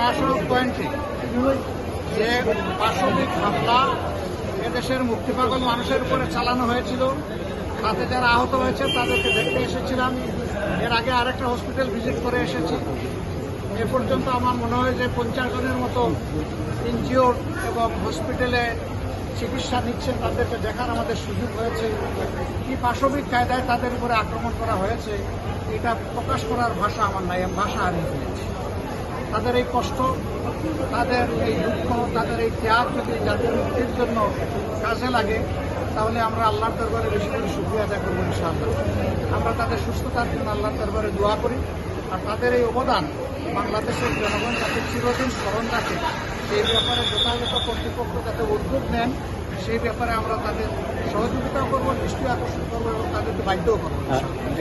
আসল পয়েন্টে যে পাশবিক হামলা এদেশের মুক্তিপাগল মানুষের উপরে চালানো হয়েছিল, তাতে যারা আহত হয়েছে তাদেরকে দেখতে এসেছিলাম। এর আগে আরেকটা হসপিটাল ভিজিট করে এসেছি। এ পর্যন্ত আমার মনে হয় যে 50 জনের মতো এনজিওর এবং হসপিটালে চিকিৎসা নিচ্ছেন, তাদেরকে দেখার আমাদের সুযোগ হয়েছে। কি পাশবিক কায়দায় তাদের উপরে আক্রমণ করা হয়েছে এটা প্রকাশ করার ভাষা আমার নাই, আমি ভাষা হারিয়ে ফেলেছি। তাদের এই কষ্ট, তাদের এই দুঃখ, তাদের এই ত্যাগ যদি জাতির মুক্তির জন্য কাজে লাগে তাহলে আমরা আল্লাহর দরবারে বেশি করে শুকরিয়া আদায় করবো ইনশাআল্লাহ। আমরা তাদের সুস্থতার জন্য আল্লাহর দরবারে দোয়া করি, আর তাদের এই অবদান বাংলাদেশের জনগণ যাতে চিরদিন স্মরণ রাখে সেই ব্যাপারে যথাযথ কর্তৃপক্ষ যাতে উদ্যোগ নেন, সেই ব্যাপারে আমরা তাদের সহযোগিতাও করবো, দৃষ্টি আকর্ষণ করবো এবং তাদেরকে বাধ্যও করবো।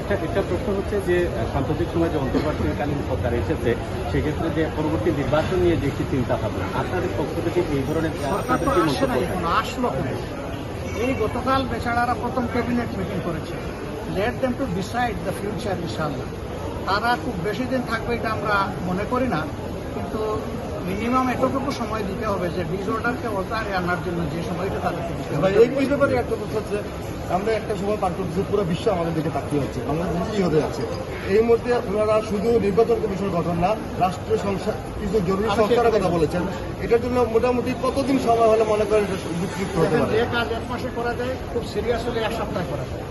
একটা প্রশ্ন হচ্ছে যে সাম্প্রতিক সময় যে অন্তর্বর্তীকালীন সরকার এসেছে, সেক্ষেত্রে যে পরবর্তী নির্বাচন নিয়ে যে একটি চিন্তা ভাবনা, আপনাদের পক্ষ থেকে এই ধরনের সরকার তো আসে না, এখনো আসলো কেন? এই গতকাল বেচারারা প্রথম ক্যাবিনেট মিটিং করেছে। Let them to decide the future ইনশাআল্লাহ। তারা খুব বেশি দিন থাকবে এটা আমরা মনে করি না, কিন্তু মিনিমাম এতটুকু সময় দিতে হবে যে ডিসঅর্ডারকে অর্ডারে আনার জন্য যে সময়টা তাদেরকে দিতে হবে। এই ব্যাপারে একটা কথা হচ্ছে, আমরা একটা সময় পার করছি পুরো বিশ্ব আমাদের দিকে তাকিয়ে হচ্ছে, আমাদের কি হতে যাচ্ছে। এই মুহূর্তে ওনারা শুধু নির্বাচন কমিশন গঠন না, রাষ্ট্রীয় সংস্থা কিছু জরুরি সংস্কারের কথা বলেছেন। এটার জন্য মোটামুটি কতদিন সময় হলে মনে করেন এটা যুক্ত হতে পারে? যে কাজ 1 মাসে করা যায়, খুব সিরিয়াস হলে 1 সপ্তাহে করা যায়।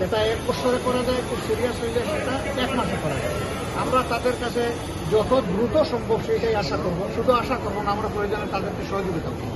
যেটা 1 বছরে করা যায়, খুব সিরিয়াস হইলে সেটা 1 মাসে করা যায়। আমরা তাদের কাছে যত দ্রুত সম্ভব সেটাই আশা করব। শুধু আশা করবো না, আমরা প্রয়োজনে তাদেরকে সহযোগিতা করবো।